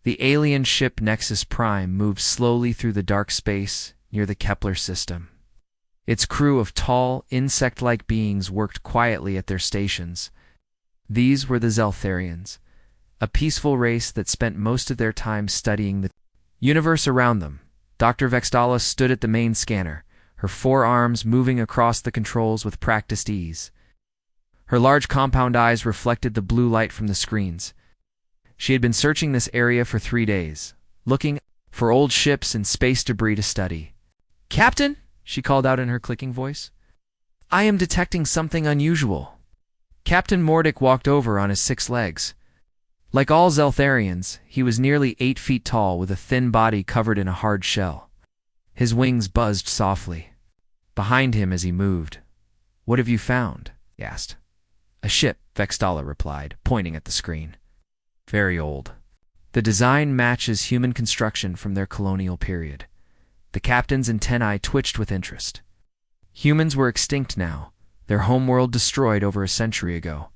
The alien ship Nexus Prime moved slowly through the dark space near the Kepler system. Its crew of tall, insect-like beings worked quietly at their stations. These were the Zeltharians, a peaceful race that spent most of their time studying the universe around them. Dr. Vextala stood at the main scanner, her forearms moving across the controls with practiced ease. Her large compound eyes reflected the blue light from the screens. She had been searching this area for 3 days, looking for old ships and space debris to study. "Captain," she called out in her clicking voice, "I am detecting something unusual." Captain Mordic walked over on his 6 legs. Like all Zeltharians, he was nearly 8 feet tall with a thin body covered in a hard shell. His wings buzzed softly behind him as he moved. "What have you found?" he asked. "A ship," Vextala replied, pointing at the screen. "Very old. The design matches human construction from their colonial period." The captain's antennae twitched with interest. Humans were extinct now, their homeworld destroyed over a century ago.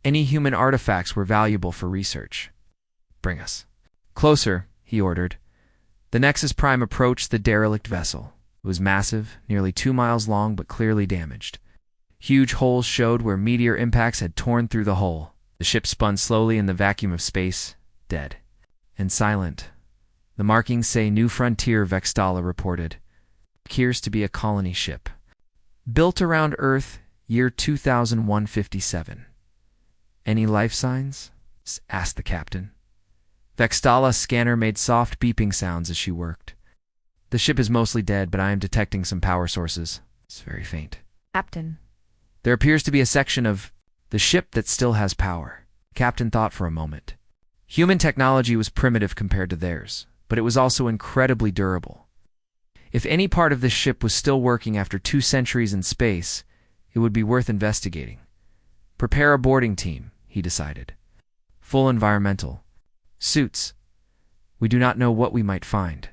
Any human artifacts were valuable for research. "Bring us closer," he ordered. The Nexus Prime approached the derelict vessel. It was massive, nearly 2 miles long but clearly damaged. Huge holes showed where meteor impacts had torn through the hull. The ship spun slowly in the vacuum of space, dead and silent. "The markings say New Frontier," Vextala reported. "It appears to be a colony ship. Built around Earth, year 2157. "Any life signs?" asked the captain. Vextala's scanner made soft beeping sounds as she worked. "The ship is mostly dead, but I am detecting some power sources. It's very faint." "Captain." "There appears to be a section of the ship that still has power." The captain thought for a moment. Human technology was primitive compared to theirs, but it was also incredibly durable. If any part of this ship was still working after 2 centuries in space, it would be worth investigating. "Prepare a boarding team," he decided. "Full environmental suits. We do not know what we might find."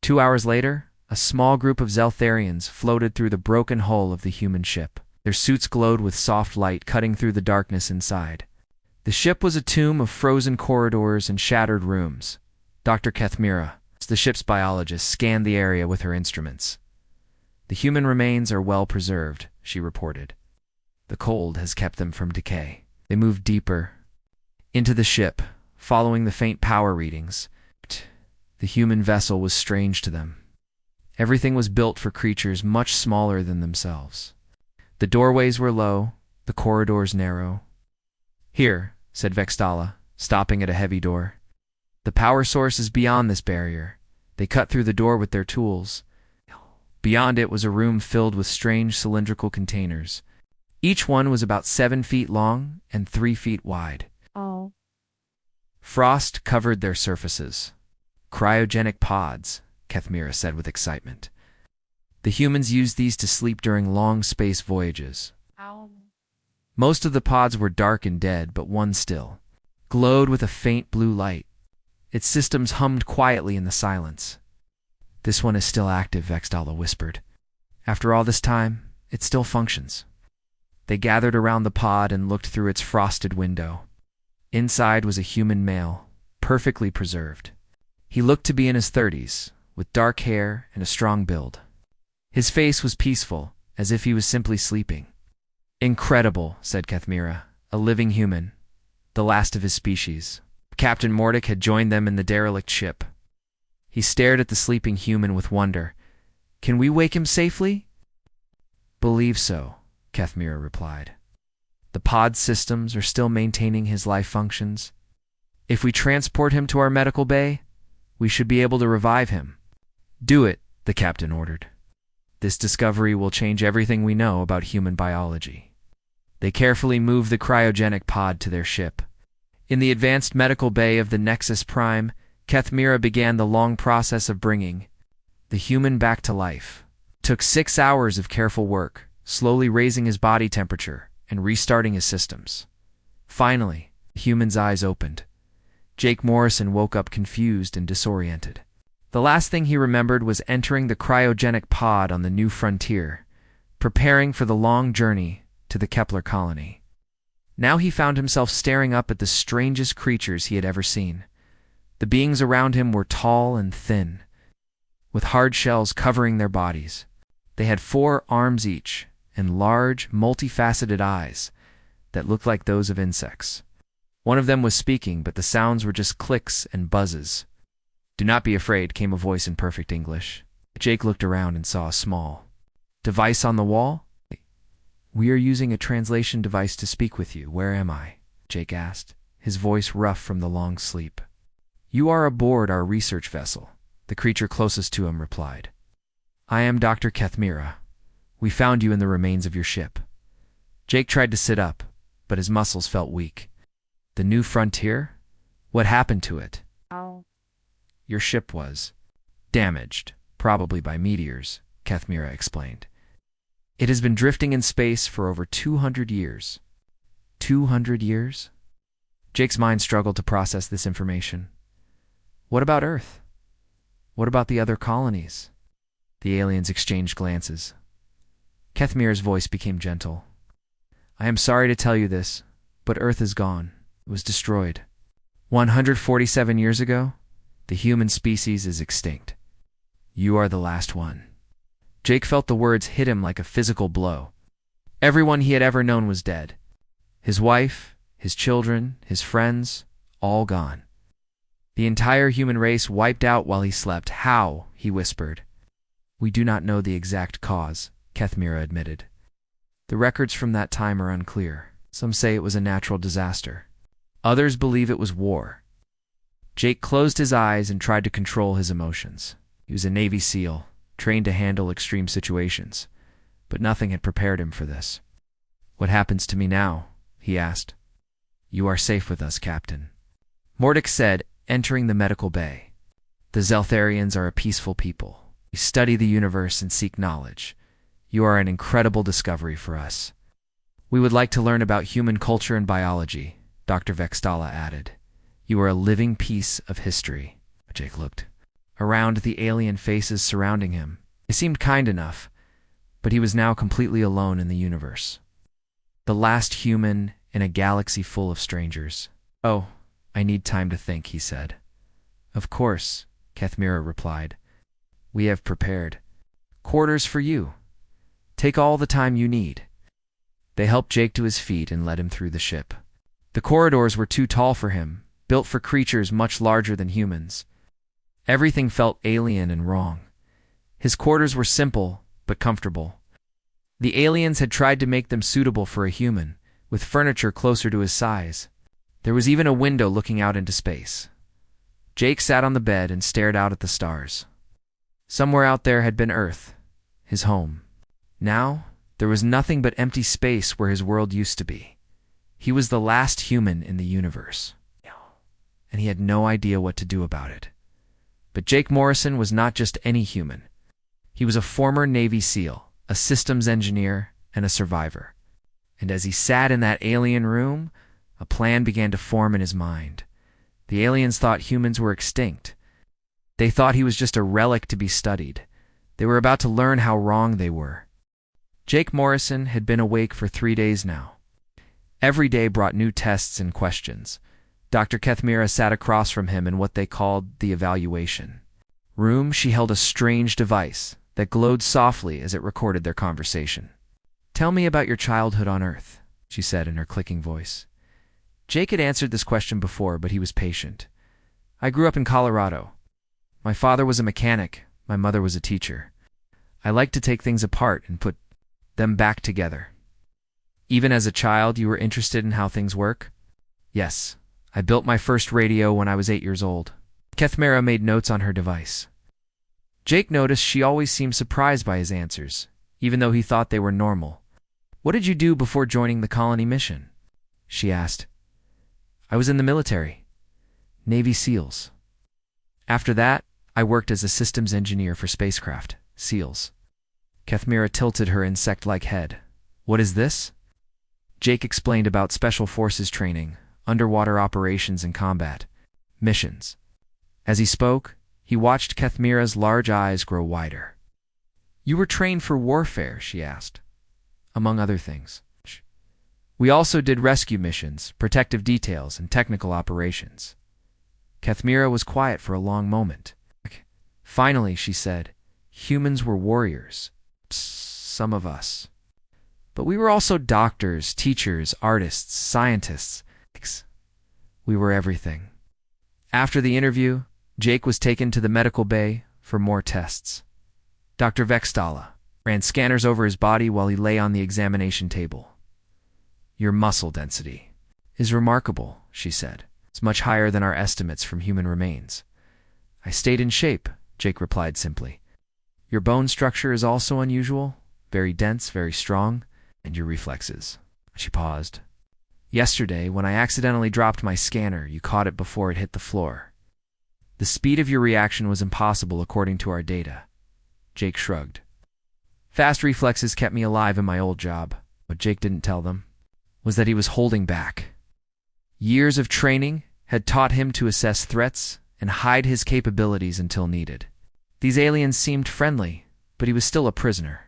2 hours later, a small group of Zeltharians floated through the broken hull of the human ship. Their suits glowed with soft light cutting through the darkness inside. The ship was a tomb of frozen corridors and shattered rooms. Dr. Kethmira, the ship's biologist, scanned the area with her instruments. "The human remains are well preserved," she reported. "The cold has kept them from decay." They moved deeper into the ship, following the faint power readings. The human vessel was strange to them. Everything was built for creatures much smaller than themselves. The doorways were low, the corridors narrow. "Here," said Vextala, stopping at a heavy door. "The power source is beyond this barrier." They cut through the door with their tools. Beyond it was a room filled with strange cylindrical containers. Each one was about 7 feet long and 3 feet wide. "Oh." Frost covered their surfaces. "Cryogenic pods," Kethmira said with excitement. "The humans used these to sleep during long space voyages." "Ow." Most of the pods were dark and dead, but one still glowed with a faint blue light. Its systems hummed quietly in the silence. "This one is still active," Vextala whispered. "After all this time, it still functions." They gathered around the pod and looked through its frosted window. Inside was a human male, perfectly preserved. He looked to be in his 30s, with dark hair and a strong build. His face was peaceful, as if he was simply sleeping. "Incredible," said Kethmira. "A living human, the last of his species." Captain Mordic had joined them in the derelict ship. He stared at the sleeping human with wonder. "Can we wake him safely?" "Believe so," Kethmira replied. "The pod systems are still maintaining his life functions. If we transport him to our medical bay, we should be able to revive him." "Do it," the captain ordered. "This discovery will change everything we know about human biology." They carefully moved the cryogenic pod to their ship. In the advanced medical bay of the Nexus Prime, Kethmira began the long process of bringing the human back to life. It took 6 hours of careful work, slowly raising his body temperature and restarting his systems. Finally, the human's eyes opened. Jake Morrison woke up confused and disoriented. The last thing he remembered was entering the cryogenic pod on the New Frontier, preparing for the long journey to the Kepler colony. Now he found himself staring up at the strangest creatures he had ever seen. The beings around him were tall and thin, with hard shells covering their bodies. They had 4 arms each and large, multifaceted eyes that looked like those of insects. One of them was speaking, but the sounds were just clicks and buzzes. "Do not be afraid," came a voice in perfect English. Jake looked around and saw a small device on the wall. "We are using a translation device to speak with you. Where am I?" Jake asked, his voice rough from the long sleep. "You are aboard our research vessel," the creature closest to him replied. "I am Dr. Kethmira. We found you in the remains of your ship." Jake tried to sit up, but his muscles felt weak. "The new frontier? What happened to it?" Oh. "Your ship was damaged, probably by meteors," Kethmira explained. "It has been drifting in space for over 200 years. 200 years? Jake's mind struggled to process this information. What about Earth? What about the other colonies? The aliens exchanged glances. Kethmira's voice became gentle. "I am sorry to tell you this, but Earth is gone. It was destroyed. 147 years ago, the human species is extinct. You are the last one." Jake felt the words hit him like a physical blow. Everyone he had ever known was dead. His wife, his children, his friends, all gone. The entire human race wiped out while he slept. "How?" he whispered. "We do not know the exact cause," Kethmira admitted. "The records from that time are unclear. Some say it was a natural disaster. Others believe it was war." Jake closed his eyes and tried to control his emotions. He was a Navy SEAL, trained to handle extreme situations, but nothing had prepared him for this. "What happens to me now?" he asked. "You are safe with us, Captain," Mordek said, entering the medical bay. "The Zeltharians are a peaceful people. We study the universe and seek knowledge. You are an incredible discovery for us. We would like to learn about human culture and biology," Dr. Vextala added. "You are a living piece of history." Jake looked around at the alien faces surrounding him. They seemed kind enough, but he was now completely alone in the universe. The last human in a galaxy full of strangers. "Oh, I need time to think," he said. "Of course," Kethmira replied. "We have prepared quarters for you. Take all the time you need." They helped Jake to his feet and led him through the ship. The corridors were too tall for him, built for creatures much larger than humans. Everything felt alien and wrong. His quarters were simple, but comfortable. The aliens had tried to make them suitable for a human, with furniture closer to his size. There was even a window looking out into space. Jake sat on the bed and stared out at the stars. Somewhere out there had been Earth, his home. Now, there was nothing but empty space where his world used to be. He was the last human in the universe, and he had no idea what to do about it. But Jake Morrison was not just any human. He was a former Navy SEAL, a systems engineer, and a survivor. And as he sat in that alien room, a plan began to form in his mind. The aliens thought humans were extinct. They thought he was just a relic to be studied. They were about to learn how wrong they were. Jake Morrison had been awake for 3 days now. Every day brought new tests and questions. Dr. Kethmira sat across from him in what they called the evaluation room. She held a strange device that glowed softly as it recorded their conversation. "Tell me about your childhood on Earth," she said in her clicking voice. Jake had answered this question before, but he was patient. "I grew up in Colorado. My father was a mechanic. My mother was a teacher. I liked to take things apart and put them back together." "Even as a child, you were interested in how things work?" "Yes. I built my first radio when I was 8 years old." Kethmira made notes on her device. Jake noticed she always seemed surprised by his answers, even though he thought they were normal. "What did you do before joining the colony mission?" she asked. "I was in the military. Navy SEALs. After that, I worked as a systems engineer for spacecraft, SEALs." Kethmira tilted her insect-like head. "What is this?" Jake explained about special forces training, underwater operations and combat missions. As he spoke, he watched Kethmira's large eyes grow wider. "You were trained for warfare?" she asked. "Among other things. We also did rescue missions, protective details, and technical operations." Kathmira was quiet for a long moment. Finally, she said, "Humans were warriors. Some of us. But we were also doctors, teachers, artists, scientists. We were everything." After the interview, Jake was taken to the medical bay for more tests. Dr. Vextala ran scanners over his body while he lay on the examination table. "Your muscle density is remarkable," she said. "It's much higher than our estimates from human remains." "I stayed in shape," Jake replied simply. "Your bone structure is also unusual, very dense, very strong, and your reflexes." She paused. "Yesterday, when I accidentally dropped my scanner, you caught it before it hit the floor. The speed of your reaction was impossible according to our data." Jake shrugged. "Fast reflexes kept me alive in my old job." What Jake didn't tell them was that he was holding back. Years of training had taught him to assess threats and hide his capabilities until needed. These aliens seemed friendly, but he was still a prisoner.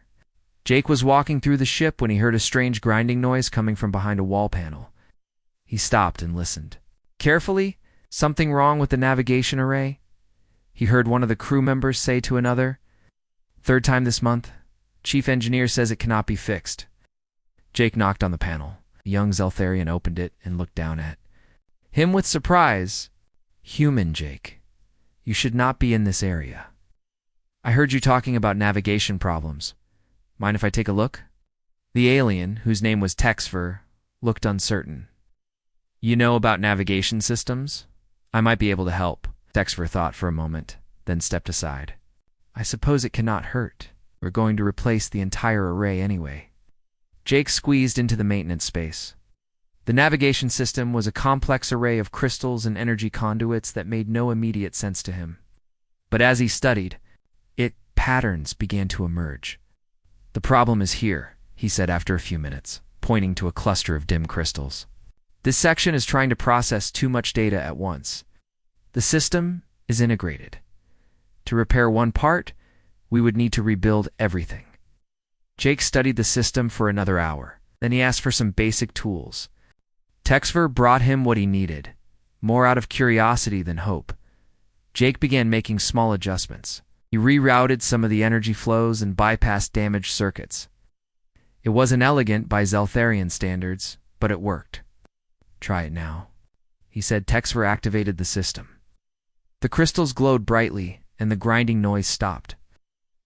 Jake was walking through the ship when he heard a strange grinding noise coming from behind a wall panel. He stopped and listened. Carefully, "Something wrong with the navigation array?" he heard one of the crew members say to another. "Third time this month. Chief engineer says it cannot be fixed." Jake knocked on the panel. A young Zeltharian opened it and looked down at him with surprise. "Human, Jake. You should not be in this area. I heard you talking about navigation problems. Mind if I take a look?" The alien, whose name was Texfer, looked uncertain. "You know about navigation systems? I might be able to help." Texfer thought for a moment, then stepped aside. "I suppose it cannot hurt. We're going to replace the entire array anyway." Jake squeezed into the maintenance space. The navigation system was a complex array of crystals and energy conduits that made no immediate sense to him. But as he studied it, patterns began to emerge. "The problem is here," he said after a few minutes, pointing to a cluster of dim crystals. "This section is trying to process too much data at once. The system is integrated. To repair one part, we would need to rebuild everything." Jake studied the system for another hour. Then he asked for some basic tools. Texfer brought him what he needed, more out of curiosity than hope. Jake began making small adjustments. He rerouted some of the energy flows and bypassed damaged circuits. It wasn't elegant by Zeltharian standards, but it worked. "Try it now," he said. Texfer activated the system. The crystals glowed brightly, and the grinding noise stopped.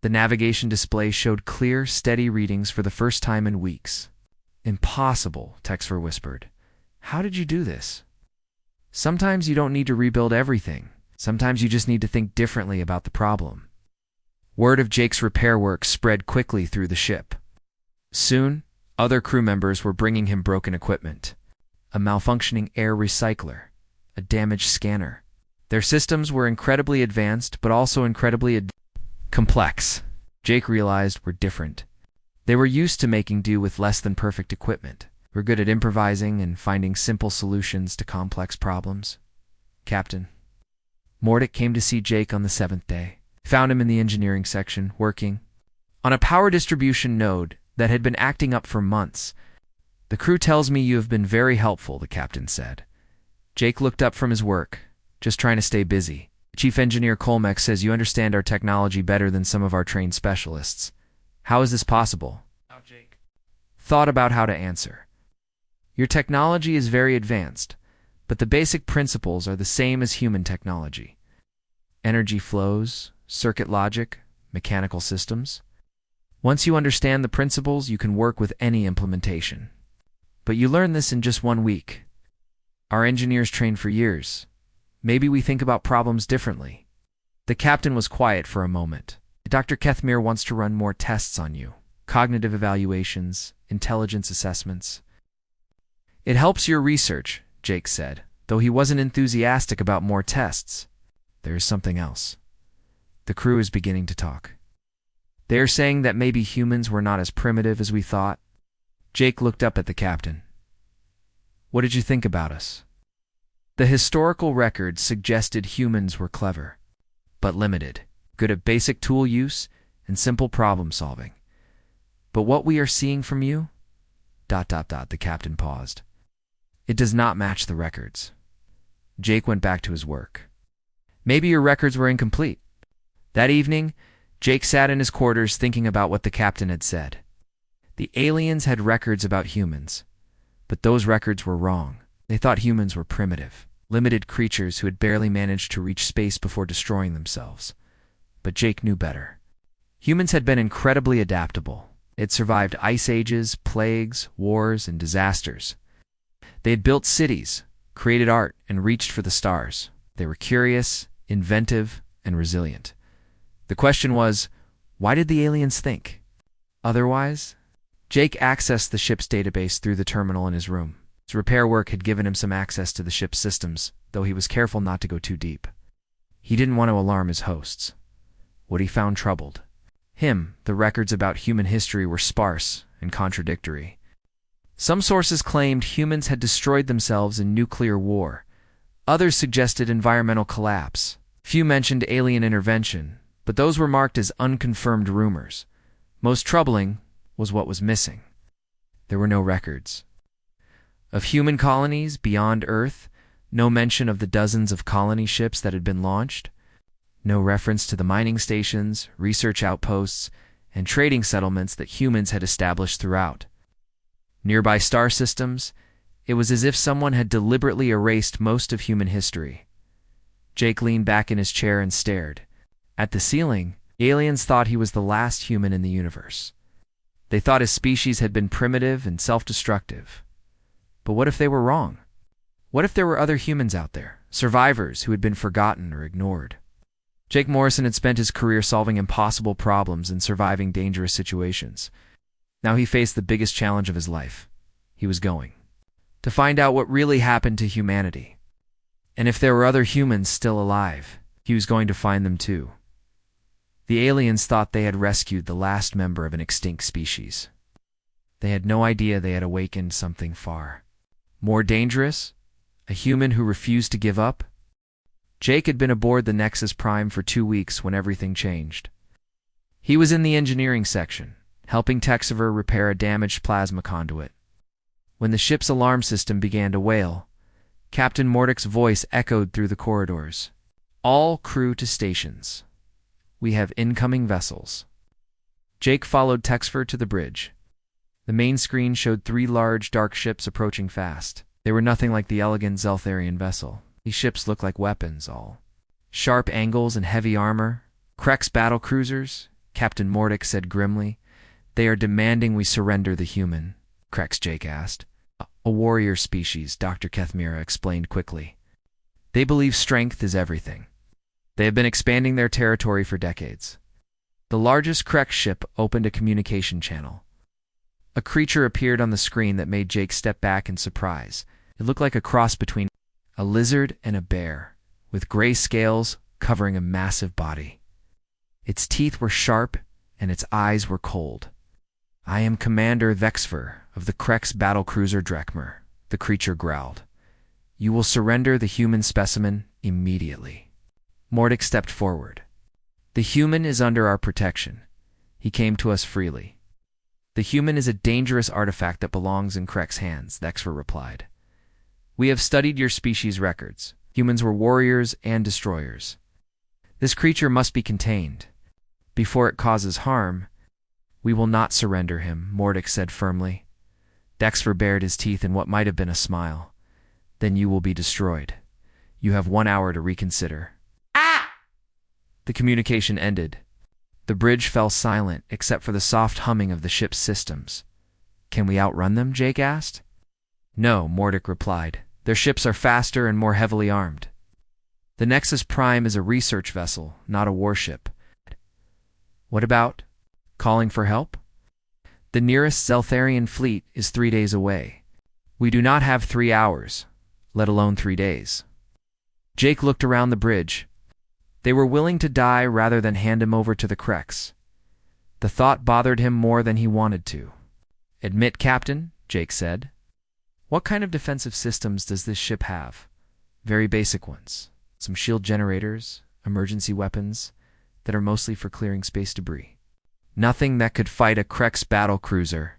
The navigation display showed clear, steady readings for the first time in weeks. "Impossible," Texfer whispered. "How did you do this?" "Sometimes you don't need to rebuild everything. Sometimes you just need to think differently about the problem." Word of Jake's repair work spread quickly through the ship. Soon, other crew members were bringing him broken equipment. A malfunctioning air recycler, a damaged scanner. Their systems were incredibly advanced, but also incredibly complex. Jake realized were different. They were used to making do with less than perfect equipment. Were good at improvising and finding simple solutions to complex problems. "Captain." Mordic came to see Jake on the 7th day. Found him in the engineering section, working on a power distribution node that had been acting up for months. "The crew tells me you have been very helpful," the captain said. Jake looked up from his work. "Just trying to stay busy. Chief Engineer Colmeck says you understand our technology better than some of our trained specialists. How is this possible?" Jake thought about how to answer. "Your technology is very advanced, but the basic principles are the same as human technology. Energy flows, circuit logic, mechanical systems. Once you understand the principles, you can work with any implementation. But you learn this in just 1 week. Our engineers trained for years. Maybe we think about problems differently." The captain was quiet for a moment. "Dr. Kethmir wants to run more tests on you. Cognitive evaluations, intelligence assessments." "It helps your research," Jake said, though he wasn't enthusiastic about more tests. "There is something else." The crew is beginning to talk. "They are saying that maybe humans were not as primitive as we thought." Jake looked up at the captain. "What did you think about us?" The historical records suggested humans were clever, but limited, good at basic tool use and simple problem solving. "But what we are seeing from you?" ... The captain paused. "It does not match the records." Jake went back to his work. Maybe your records were incomplete. That evening, Jake sat in his quarters thinking about what the captain had said. The aliens had records about humans, but those records were wrong. They thought humans were primitive, limited creatures who had barely managed to reach space before destroying themselves. But Jake knew better. Humans had been incredibly adaptable. They had survived ice ages, plagues, wars, and disasters. They had built cities, created art, and reached for the stars. They were curious, inventive, and resilient. The question was, why did the aliens think otherwise? Jake accessed the ship's database through the terminal in his room. His repair work had given him some access to the ship's systems, though he was careful not to go too deep. He didn't want to alarm his hosts. What he found troubled him. The records about human history were sparse and contradictory. Some sources claimed humans had destroyed themselves in nuclear war. Others suggested environmental collapse. Few mentioned alien intervention, but those were marked as unconfirmed rumors. Most troubling was what was missing. There were no records of human colonies beyond Earth, no mention of the dozens of colony ships that had been launched, no reference to the mining stations, research outposts, and trading settlements that humans had established throughout nearby star systems. It was as if someone had deliberately erased most of human history. Jake leaned back in his chair and stared. At the ceiling, the aliens thought he was the last human in the universe. They thought his species had been primitive and self-destructive. But what if they were wrong? What if there were other humans out there, survivors who had been forgotten or ignored? Jake Morrison had spent his career solving impossible problems and surviving dangerous situations. Now he faced the biggest challenge of his life. He was going to find out what really happened to humanity. And if there were other humans still alive, he was going to find them too. The aliens thought they had rescued the last member of an extinct species. They had no idea they had awakened something far more dangerous, a human who refused to give up. Jake had been aboard the Nexus Prime for 2 weeks when everything changed. He was in the engineering section, helping Texiver repair a damaged plasma conduit. When the ship's alarm system began to wail, Captain Mordek's voice echoed through the corridors. All crew to stations. We have incoming vessels. Jake followed Texiver to the bridge. The main screen showed 3 large, dark ships approaching fast. They were nothing like the elegant Zeltharian vessel. These ships looked like weapons, all sharp angles and heavy armor. Krex battle cruisers, Captain Mordek said grimly. They are demanding we surrender the human, Krex Jake asked. A warrior species, Dr. Kethmira explained quickly. They believe strength is everything. They have been expanding their territory for decades. The largest Krex ship opened a communication channel. A creature appeared on the screen that made Jake step back in surprise. It looked like a cross between a lizard and a bear, with gray scales covering a massive body. Its teeth were sharp and its eyes were cold. I am Commander Vexfer of the Krex battlecruiser Drekmer, the creature growled. You will surrender the human specimen immediately. Mordek stepped forward. The human is under our protection. He came to us freely. The human is a dangerous artifact that belongs in Krex hands, Vexfer replied. We have studied your species records. Humans were warriors and destroyers. This creature must be contained. Before it causes harm, we will not surrender him, Mordek said firmly. Dexfer bared his teeth in what might have been a smile. Then you will be destroyed. You have 1 hour to reconsider. Ah! The communication ended. The bridge fell silent except for the soft humming of the ship's systems. Can we outrun them? Jake asked. No, Mordek replied. Their ships are faster and more heavily armed. The Nexus Prime is a research vessel, not a warship. What about calling for help? The nearest Zeltharian fleet is 3 days away. We do not have 3 hours, let alone 3 days. Jake looked around the bridge. They were willing to die rather than hand him over to the Krex. The thought bothered him more than he wanted to. Admit, Captain, Jake said. What kind of defensive systems does this ship have? Very basic ones. Some shield generators, emergency weapons that are mostly for clearing space debris. Nothing that could fight a Krex battle cruiser.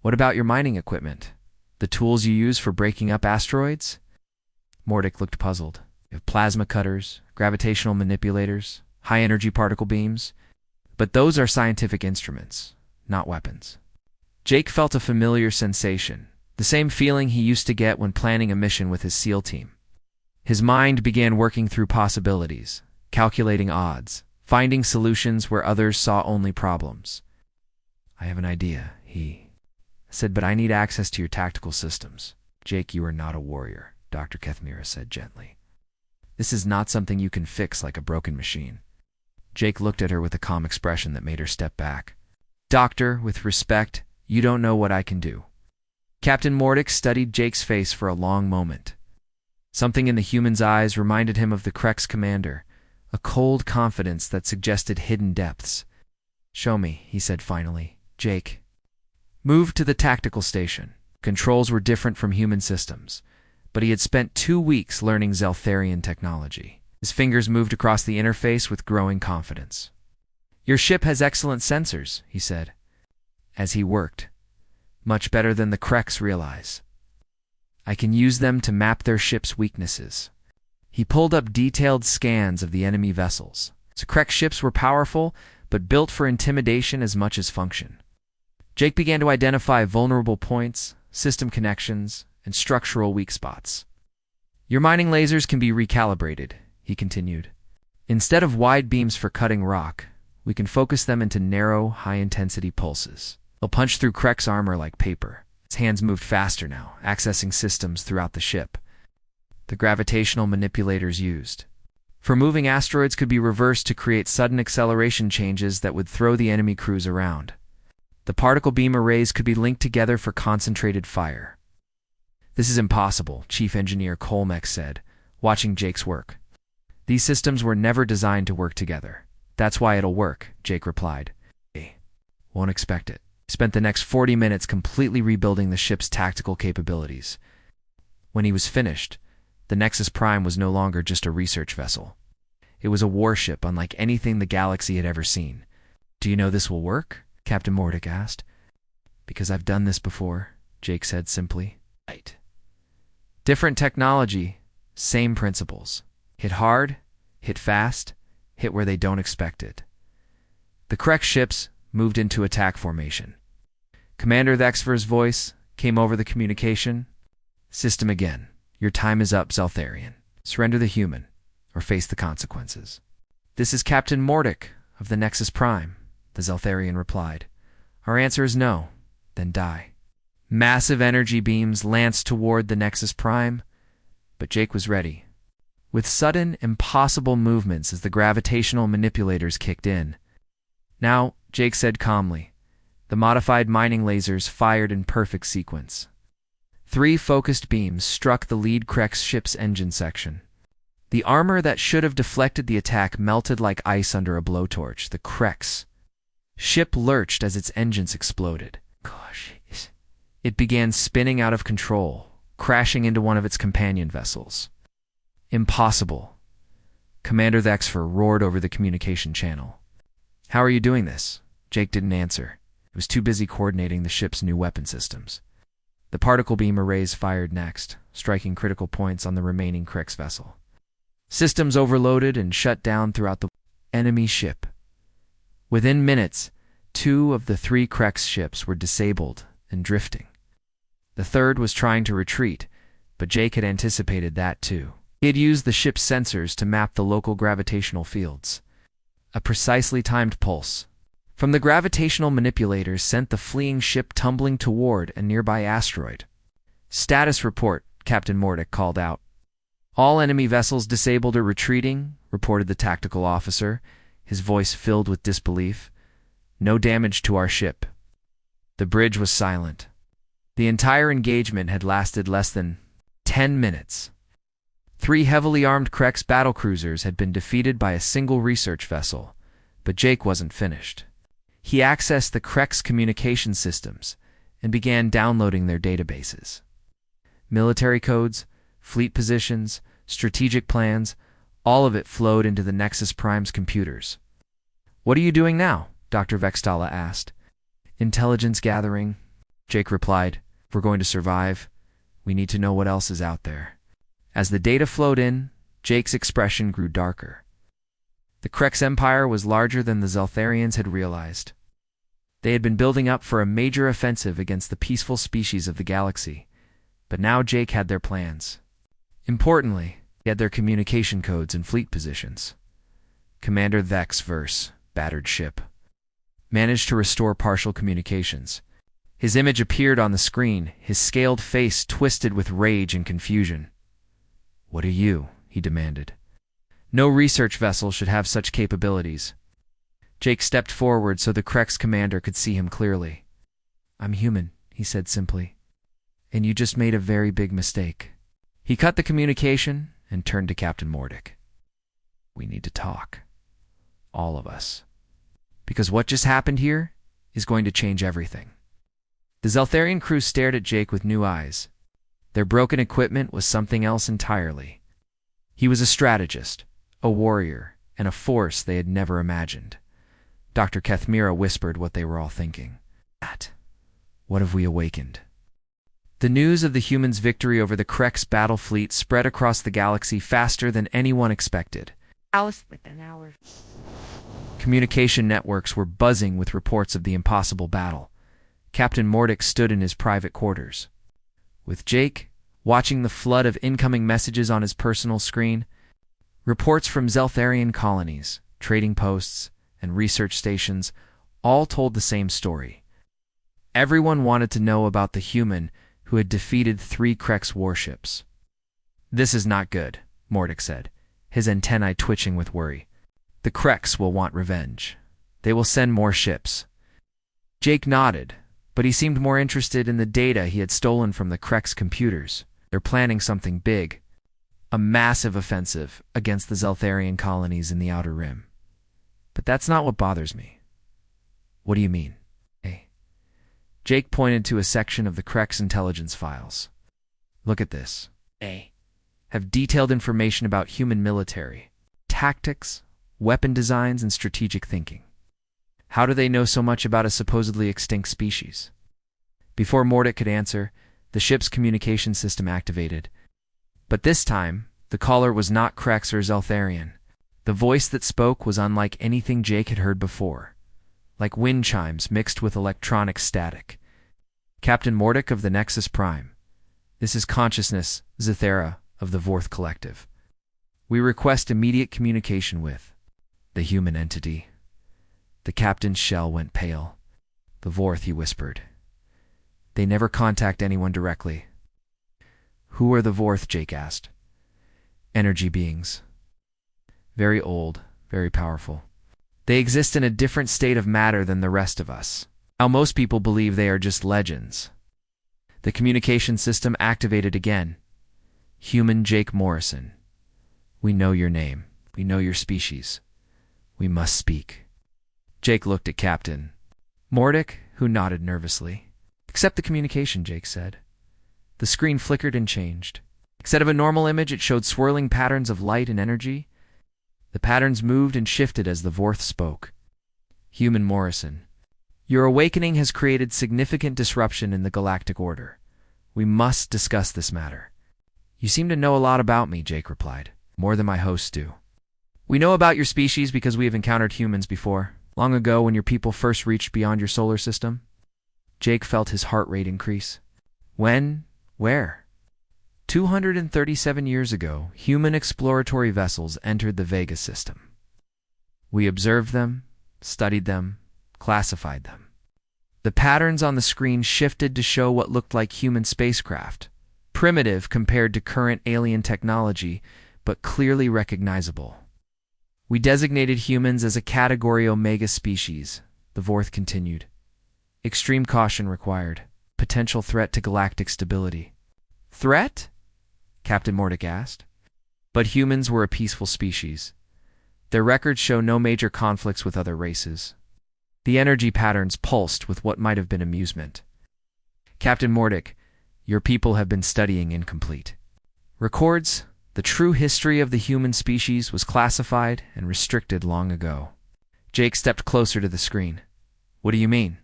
What about your mining equipment? The tools you use for breaking up asteroids? Mordek looked puzzled. You have plasma cutters, gravitational manipulators, high-energy particle beams. But those are scientific instruments, not weapons. Jake felt a familiar sensation, the same feeling he used to get when planning a mission with his SEAL team. His mind began working through possibilities, calculating odds, finding solutions where others saw only problems. "I have an idea," he said, "but I need access to your tactical systems." "Jake, you are not a warrior," Dr. Kethmira said gently. "This is not something you can fix like a broken machine." Jake looked at her with a calm expression that made her step back. "Doctor, with respect, you don't know what I can do." Captain Mordick studied Jake's face for a long moment. Something in the human's eyes reminded him of the Krek's commander, a cold confidence that suggested hidden depths. "Show me," he said finally. Jake moved to the tactical station. Controls were different from human systems, but he had spent 2 weeks learning Zeltharian technology. His fingers moved across the interface with growing confidence. "Your ship has excellent sensors," he said, as he worked. "Much better than the Kreks realize. I can use them to map their ship's weaknesses." He pulled up detailed scans of the enemy vessels. The Krek ships were powerful, but built for intimidation as much as function. Jake began to identify vulnerable points, system connections, and structural weak spots. "Your mining lasers can be recalibrated," he continued. "Instead of wide beams for cutting rock, we can focus them into narrow, high-intensity pulses. They'll punch through Krek's armor like paper." His hands moved faster now, accessing systems throughout the ship. The gravitational manipulators used for moving asteroids could be reversed to create sudden acceleration changes that would throw the enemy crews around. The particle beam arrays could be linked together for concentrated fire. "This is impossible," Chief Engineer Colmeck said, watching Jake's work. "These systems were never designed to work together." "That's why it'll work," Jake replied. "Won't expect it." He spent the next 40 minutes completely rebuilding the ship's tactical capabilities. When he was finished, the Nexus Prime was no longer just a research vessel. It was a warship unlike anything the galaxy had ever seen. "Do you know this will work?" Captain Mordick asked. "Because I've done this before," Jake said simply. "Right. Different technology, same principles. Hit hard, hit fast, hit where they don't expect it." The Krek ships moved into attack formation. Commander Thexver's voice came over the communication. "System again. Your time is up, Zeltharian. Surrender the human, or face the consequences." "This is Captain Mordick of the Nexus Prime," the Zeltharian replied. "Our answer is no, then die." Massive energy beams lanced toward the Nexus Prime, but Jake was ready. With sudden, impossible movements as the gravitational manipulators kicked in. "Now," Jake said calmly. The modified mining lasers fired in perfect sequence. 3 focused beams struck the lead Krek's ship's engine section. The armor that should have deflected the attack melted like ice under a blowtorch. The Krek's ship lurched as its engines exploded. Gosh. It began spinning out of control, crashing into one of its companion vessels. "Impossible," Commander Thexver roared over the communication channel. "How are you doing this?" Jake didn't answer. He was too busy coordinating the ship's new weapon systems. The particle beam arrays fired next, striking critical points on the remaining Krek's vessel. Systems overloaded and shut down throughout the enemy ship. Within minutes, 2 of the 3 Krek's ships were disabled and drifting. The third was trying to retreat, but Jake had anticipated that too. He had used the ship's sensors to map the local gravitational fields. A precisely timed pulse from the gravitational manipulators sent the fleeing ship tumbling toward a nearby asteroid. "Status report," Captain Mordick called out. "All enemy vessels disabled or retreating," reported the tactical officer, his voice filled with disbelief. "No damage to our ship." The bridge was silent. The entire engagement had lasted less than 10 minutes. 3 heavily armed Krek's battlecruisers had been defeated by a single research vessel, but Jake wasn't finished. He accessed the Krek's communication systems and began downloading their databases. Military codes, fleet positions, strategic plans, all of it flowed into the Nexus Prime's computers. "What are you doing now?" Dr. Vextala asked. "Intelligence gathering," Jake replied. "If we're going to survive, we need to know what else is out there." As the data flowed in, Jake's expression grew darker. The Krex Empire was larger than the Zeltharians had realized. They had been building up for a major offensive against the peaceful species of the galaxy, but now Jake had their plans. Importantly, he had their communication codes and fleet positions. Commander Vex Verse, battered ship, managed to restore partial communications. His image appeared on the screen, his scaled face twisted with rage and confusion. "What are you?" he demanded. "No research vessel should have such capabilities." Jake stepped forward so the Krex commander could see him clearly. "I'm human," he said simply. "And you just made a very big mistake." He cut the communication and turned to Captain Mordick. "We need to talk. All of us. Because what just happened here is going to change everything." The Zeltharian crew stared at Jake with new eyes. Their broken equipment was something else entirely. He was a strategist, a warrior, and a force they had never imagined. Dr. Kethmira whispered what they were all thinking. What have we awakened? The news of the humans' victory over the Krex battle fleet spread across the galaxy faster than anyone expected. Within hours. Communication networks were buzzing with reports of the impossible battle. Captain Mordick stood in his private quarters. With Jake, watching the flood of incoming messages on his personal screen, reports from Zeltharian colonies, trading posts, and research stations all told the same story. Everyone wanted to know about the human who had defeated 3 Krex warships. "This is not good," Mordick said, his antennae twitching with worry. "The Krex will want revenge. They will send more ships." Jake nodded, but he seemed more interested in the data he had stolen from the Krex computers. They're planning something big, a massive offensive against the Zeltharian colonies in the Outer Rim. But that's not what bothers me. "What do you mean?" "Hey." Jake pointed to a section of the Krex intelligence files. "Look at this. They Have detailed information about human military, tactics, weapon designs, and strategic thinking. How do they know so much about a supposedly extinct species?" Before Mordick could answer, the ship's communication system activated. But this time, the caller was not Krex or Zeltharian. The voice that spoke was unlike anything Jake had heard before, like wind chimes mixed with electronic static. "Captain Mordick of the Nexus Prime. This is Consciousness Zethera of the Vorth Collective. We request immediate communication with the human entity." The captain's shell went pale. "The Vorth," he whispered. "They never contact anyone directly." "Who are the Vorth?" Jake asked. "Energy beings. Very old, very powerful. They exist in a different state of matter than the rest of us. Now most people believe they are just legends." The communication system activated again. "Human Jake Morrison. We know your name. We know your species. We must speak." Jake looked at Captain Mordick, who nodded nervously. "Accept the communication," Jake said. The screen flickered and changed. Instead of a normal image, it showed swirling patterns of light and energy. The patterns moved and shifted as the Vorth spoke. "Human Morrison, your awakening has created significant disruption in the galactic order. We must discuss this matter." "You seem to know a lot about me," Jake replied. "More than my hosts do. We know about your species because we have encountered humans before, long ago when your people first reached beyond your solar system." Jake felt his heart rate increase. "When? Where?" 237 years ago, human exploratory vessels entered the Vega system. We observed them, studied them, classified them. The patterns on the screen shifted to show what looked like human spacecraft, primitive compared to current alien technology, but clearly recognizable. "We designated humans as a Category Omega species," the Vorth continued. "Extreme caution required. Potential threat to galactic stability." "Threat?" Captain Mordick asked. But humans were a peaceful species. Their records show no major conflicts with other races. The energy patterns pulsed with what might have been amusement. "Captain Mordick, your people have been studying incomplete records. The true history of the human species was classified and restricted long ago." Jake stepped closer to the screen. "What do you mean?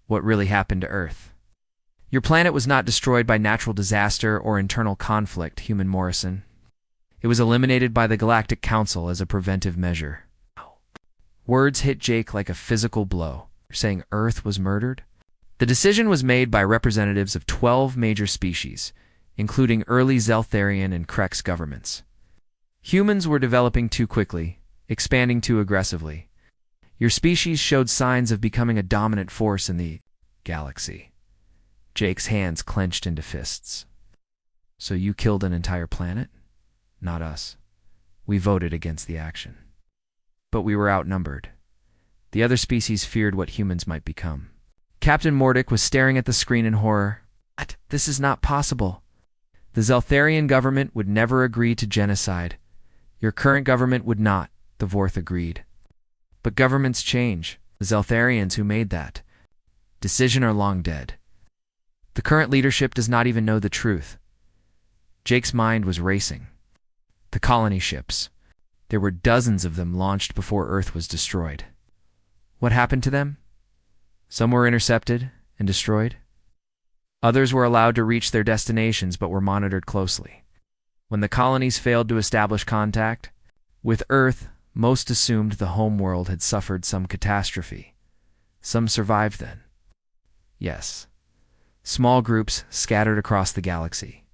What really happened to Earth?" "Your planet was not destroyed by natural disaster or internal conflict, Human Morrison. It was eliminated by the Galactic Council as a preventive measure. Words hit Jake like a physical blow. You're saying Earth was murdered? The decision was made by representatives of 12 major species, including early Zeltharian and Krex governments. Humans were developing too quickly, expanding too aggressively. Your species showed signs of becoming a dominant force in the galaxy. Jake's hands clenched into fists. So you killed an entire planet? Not us. We voted against the action. But we were outnumbered. The other species feared what humans might become. Captain Mordic was staring at the screen in horror. What? This is not possible. The Zeltharian government would never agree to genocide. Your current government would not, the Vorth agreed. But governments change. The Zeltharians who made that decision are long dead. The current leadership does not even know the truth. Jake's mind was racing. The colony ships. There were dozens of them launched before Earth was destroyed. What happened to them? Some were intercepted and destroyed. Others were allowed to reach their destinations but were monitored closely. When the colonies failed to establish contact with Earth, most assumed the home world had suffered some catastrophe. Some survived then. Yes. Small groups scattered across the galaxy.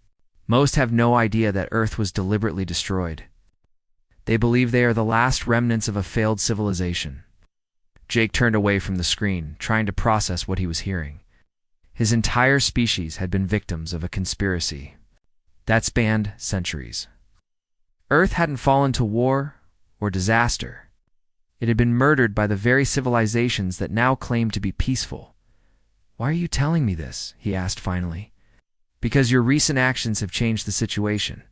Most have no idea that Earth was deliberately destroyed. They believe they are the last remnants of a failed civilization. Jake turned away from the screen, trying to process what he was hearing. His entire species had been victims of a conspiracy that spanned centuries. Earth hadn't fallen to war or disaster. It had been murdered by the very civilizations that now claim to be peaceful. Why are you telling me this? He asked finally. Because your recent actions have changed the situation.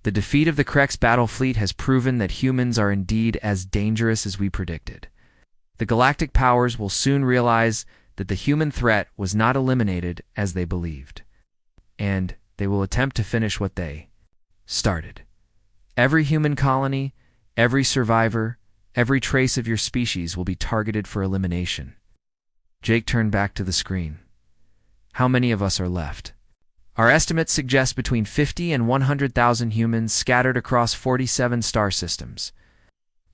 The defeat of the Krex battle fleet has proven that humans are indeed as dangerous as we predicted. The galactic powers will soon realize that the human threat was not eliminated as they believed. And they will attempt to finish what they started. Every human colony, every survivor, every trace of your species will be targeted for elimination. Jake turned back to the screen. How many of us are left? Our estimates suggest between 50 and 100,000 humans scattered across 47 star systems.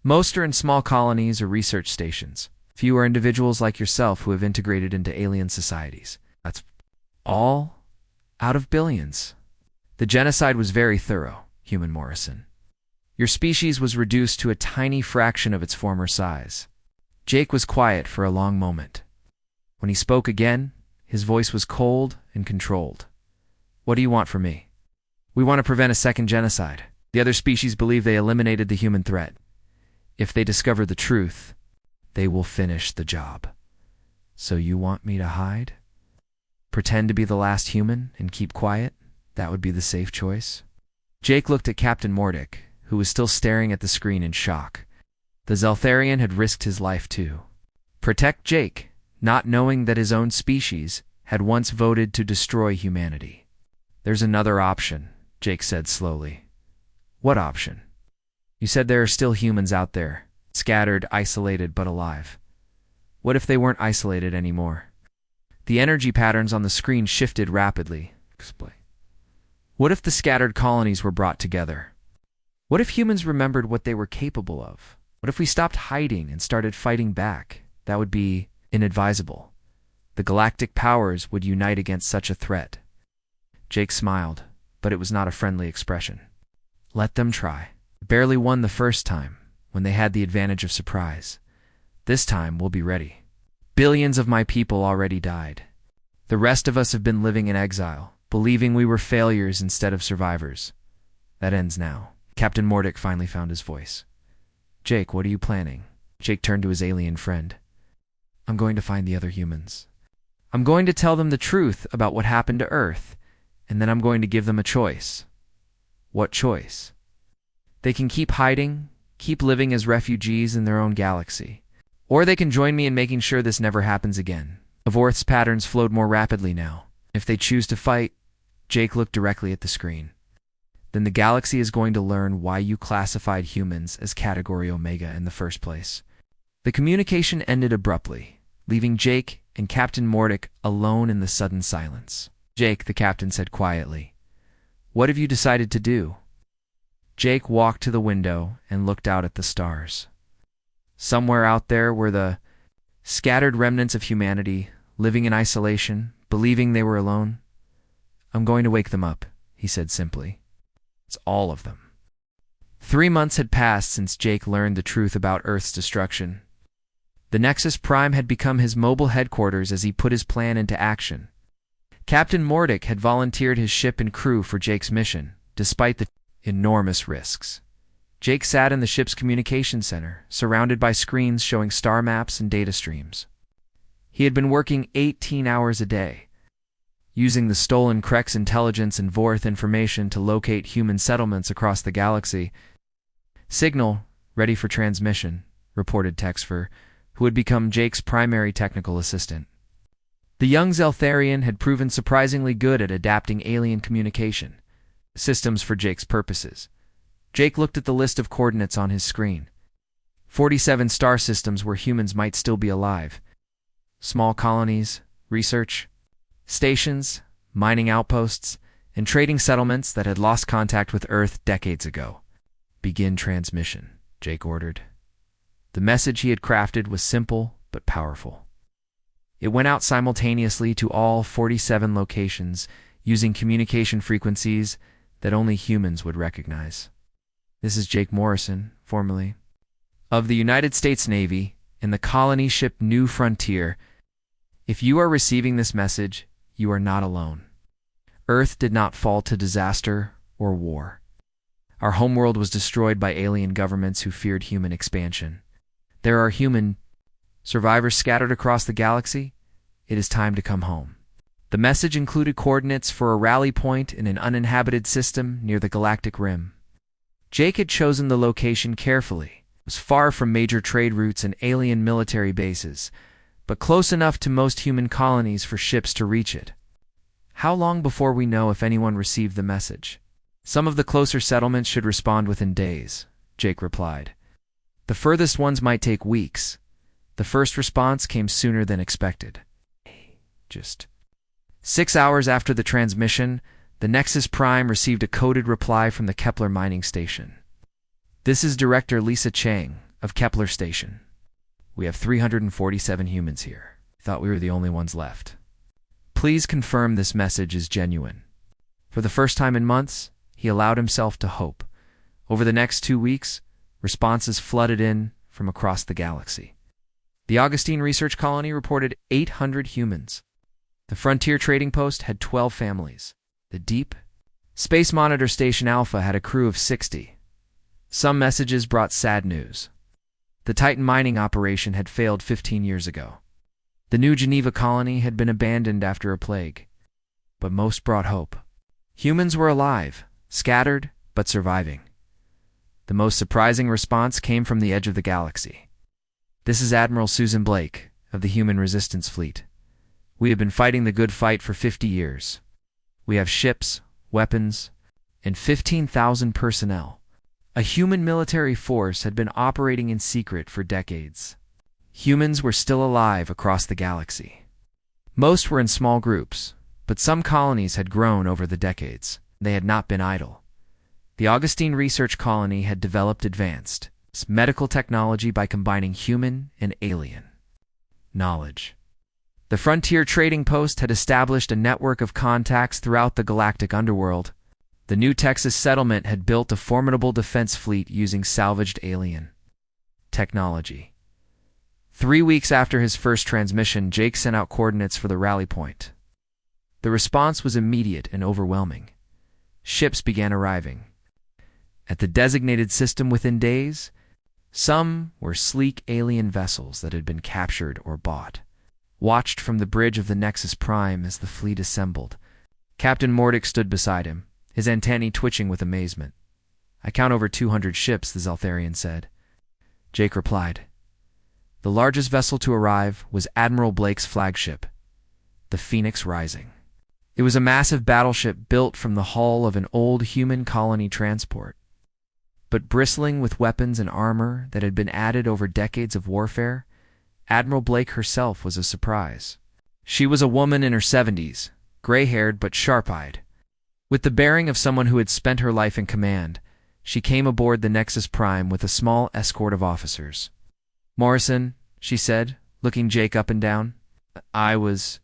Most are in small colonies or research stations. Few are individuals like yourself who have integrated into alien societies. That's all out of billions. The genocide was very thorough, Human Morrison. Your species was reduced to a tiny fraction of its former size. Jake was quiet for a long moment. When he spoke again, his voice was cold and controlled. What do you want from me? We want to prevent a second genocide. The other species believe they eliminated the human threat. If they discover the truth, they will finish the job. So you want me to hide? Pretend to be the last human and keep quiet? That would be the safe choice. Jake looked at Captain Mordic, who was still staring at the screen in shock. The Zeltharian had risked his life too. Protect Jake, not knowing that his own species had once voted to destroy humanity. There's another option, Jake said slowly. What option? You said there are still humans out there, scattered, isolated, but alive. What if they weren't isolated anymore? The energy patterns on the screen shifted rapidly. Explain. What if the scattered colonies were brought together? What if humans remembered what they were capable of? What if we stopped hiding and started fighting back? That would be inadvisable. The galactic powers would unite against such a threat. Jake smiled, but it was not a friendly expression. Let them try. Barely won the first time, when they had the advantage of surprise. This time we'll be ready. Billions of my people already died. The rest of us have been living in exile, believing we were failures instead of survivors. That ends now. Captain Mordic finally found his voice. Jake, what are you planning? Jake turned to his alien friend. I'm going to find the other humans. I'm going to tell them the truth about what happened to Earth, and then I'm going to give them a choice. What choice? They can keep hiding, keep living as refugees in their own galaxy. Or they can join me in making sure this never happens again. Vorth's patterns flowed more rapidly now. If they choose to fight, Jake looked directly at the screen. Then the galaxy is going to learn why you classified humans as Category Omega in the first place. The communication ended abruptly, leaving Jake and Captain Mordic alone in the sudden silence. Jake, the captain said quietly, what have you decided to do? Jake walked to the window and looked out at the stars. Somewhere out there were the scattered remnants of humanity, living in isolation, believing they were alone. "I'm going to wake them up," he said simply. "It's all of them." 3 months had passed since Jake learned the truth about Earth's destruction. The Nexus Prime had become his mobile headquarters as he put his plan into action. Captain Mordick had volunteered his ship and crew for Jake's mission, despite the enormous risks. Jake sat in the ship's communication center, surrounded by screens showing star maps and data streams. He had been working 18 hours a day, using the stolen Krex intelligence and Vorth information to locate human settlements across the galaxy. "Signal, ready for transmission," reported Texfer, who had become Jake's primary technical assistant. The young Zeltharian had proven surprisingly good at adapting alien communication systems for Jake's purposes. Jake looked at the list of coordinates on his screen. 47 star systems where humans might still be alive. Small colonies, research stations, mining outposts, and trading settlements that had lost contact with Earth decades ago. "Begin transmission," Jake ordered. The message he had crafted was simple but powerful. It went out simultaneously to all 47 locations, using communication frequencies that only humans would recognize. "This is Jake Morrison, formerly of the United States Navy, in the colony ship New Frontier. If you are receiving this message, you are not alone. Earth did not fall to disaster or war. Our homeworld was destroyed by alien governments who feared human expansion. There are human survivors scattered across the galaxy. It is time to come home." The message included coordinates for a rally point in an uninhabited system near the galactic rim. Jake had chosen the location carefully. It was far from major trade routes and alien military bases, but close enough to most human colonies for ships to reach it. "How long before we know if anyone received the message?" "Some of the closer settlements should respond within days," Jake replied. "The furthest ones might take weeks. The first response came sooner than expected." Just 6 hours after the transmission, the Nexus Prime received a coded reply from the Kepler mining station. "This is Director Lisa Chang of Kepler Station. We have 347 humans here. Thought we were the only ones left. Please confirm this message is genuine." For the first time in months, he allowed himself to hope. Over the next 2 weeks, responses flooded in from across the galaxy. The Augustine Research Colony reported 800 humans. The Frontier Trading Post had 12 families. The Deep Space Monitor Station Alpha had a crew of 60. Some messages brought sad news. The Titan mining operation had failed 15 years ago. The New Geneva colony had been abandoned after a plague. But most brought hope. Humans were alive, scattered, but surviving. The most surprising response came from the edge of the galaxy. "This is Admiral Susan Blake of the Human Resistance Fleet. We have been fighting the good fight for 50 years. We have ships, weapons, and 15,000 personnel. A human military force had been operating in secret for decades. Humans were still alive across the galaxy. Most were in small groups, but some colonies had grown over the decades. They had not been idle. The Augustine Research Colony had developed advanced medical technology by combining human and alien knowledge. The Frontier Trading Post had established a network of contacts throughout the galactic underworld. The New Texas settlement had built a formidable defense fleet using salvaged alien technology. 3 weeks after his first transmission, Jake sent out coordinates for the rally point. The response was immediate and overwhelming. Ships began arriving at the designated system within days. Some were sleek alien vessels that had been captured or bought. Watched from the bridge of the Nexus Prime as the fleet assembled. Captain Mordick stood beside him, his antennae twitching with amazement. "I count over 200 ships," the Zeltharian said. Jake replied. The largest vessel to arrive was Admiral Blake's flagship, the Phoenix Rising. It was a massive battleship built from the hull of an old human colony transport, but bristling with weapons and armor that had been added over decades of warfare. Admiral Blake herself was a surprise. She was a woman in her 70s, gray-haired but sharp-eyed. With the bearing of someone who had spent her life in command, She came aboard the Nexus Prime with a small escort of officers. "Morrison," she said, looking Jake up and down. "I was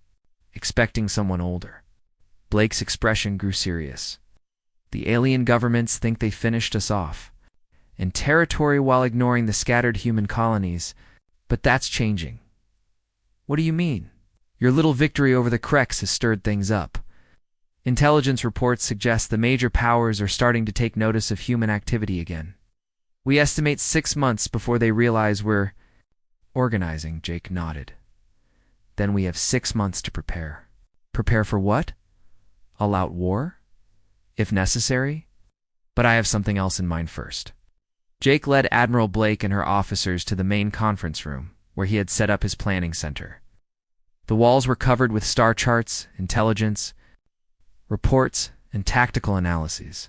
expecting someone older." Blake's expression grew serious. "The alien governments think they finished us off, and territory while ignoring the scattered human colonies, but that's changing." "What do you mean?" "Your little victory over the Krex has stirred things up. Intelligence reports suggest the major powers are starting to take notice of human activity again. We estimate 6 months before they realize we're organizing." Jake nodded. "Then we have 6 months to prepare." "Prepare for what? All-out war? If necessary? But I have something else in mind first." Jake led Admiral Blake and her officers to the main conference room, where he had set up his planning center. The walls were covered with star charts, intelligence, reports, and tactical analyses.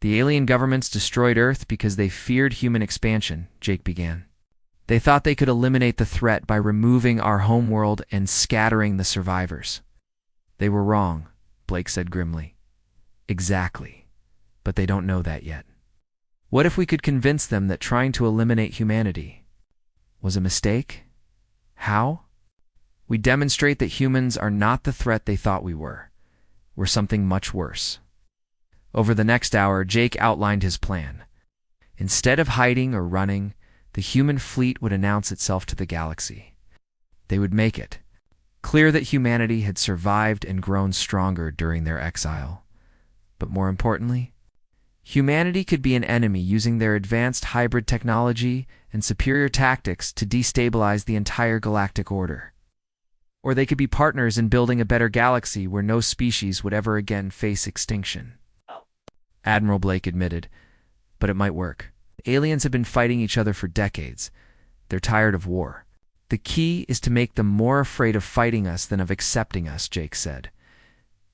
"The alien governments destroyed Earth because they feared human expansion," Jake began. "They thought they could eliminate the threat by removing our homeworld and scattering the survivors." "They were wrong," Blake said grimly. "Exactly. But they don't know that yet. What if we could convince them that trying to eliminate humanity was a mistake? How? We demonstrate that humans are not the threat they thought we were. We're something much worse." Over the next hour, Jake outlined his plan. Instead of hiding or running, the human fleet would announce itself to the galaxy. They would make it clear that humanity had survived and grown stronger during their exile. But more importantly, humanity could be an enemy using their advanced hybrid technology and superior tactics to destabilize the entire galactic order. Or they could be partners in building a better galaxy where no species would ever again face extinction. Admiral Blake admitted, "But it might work. Aliens have been fighting each other for decades. They're tired of war. The key is to make them more afraid of fighting us than of accepting us," Jake said.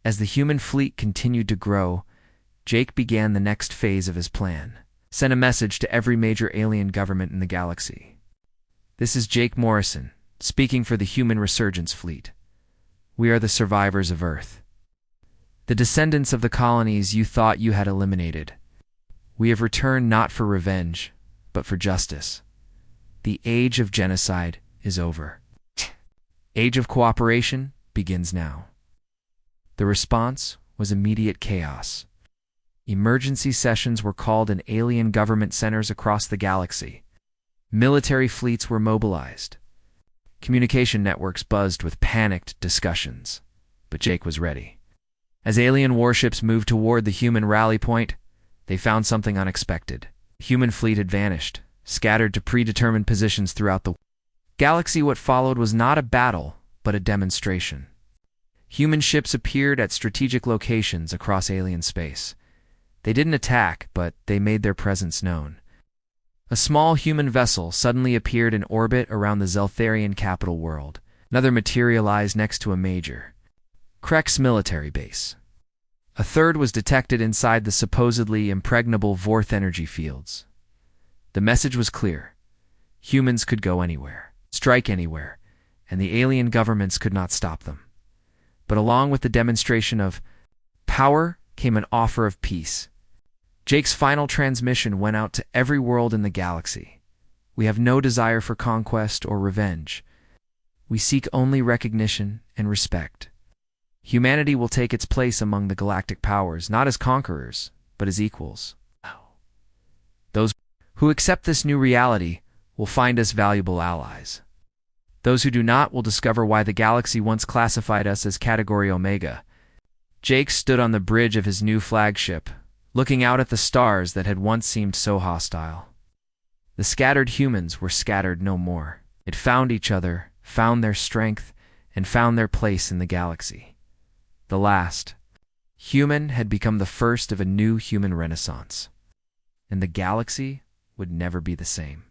As the human fleet continued to grow, Jake began the next phase of his plan. Send a message to every major alien government in the galaxy. "This is Jake Morrison, speaking for the Human Resurgence Fleet. We are the survivors of Earth. The descendants of the colonies you thought you had eliminated. We have returned not for revenge, but for justice. The age of genocide is over. Age of cooperation begins now." The response was immediate chaos. Emergency sessions were called in alien government centers across the galaxy. Military fleets were mobilized. Communication networks buzzed with panicked discussions. But Jake was ready. As alien warships moved toward the human rally point, they found something unexpected. The human fleet had vanished, scattered to predetermined positions throughout the galaxy. What followed was not a battle, but a demonstration. Human ships appeared at strategic locations across alien space. They didn't attack, but they made their presence known. A small human vessel suddenly appeared in orbit around the Zeltharian capital world. Another materialized next to a major Krex military base. A third was detected inside the supposedly impregnable Vorth energy fields. The message was clear. Humans could go anywhere, strike anywhere, and the alien governments could not stop them. But along with the demonstration of power came an offer of peace. Jake's final transmission went out to every world in the galaxy. "We have no desire for conquest or revenge. We seek only recognition and respect. Humanity will take its place among the galactic powers, not as conquerors, but as equals. Those who accept this new reality will find us valuable allies. Those who do not will discover why the galaxy once classified us as Category Omega." Jake stood on the bridge of his new flagship, looking out at the stars that had once seemed so hostile. The scattered humans were scattered no more. It found each other, found their strength, and found their place in the galaxy. The last human had become the first of a new human renaissance, and the galaxy would never be the same.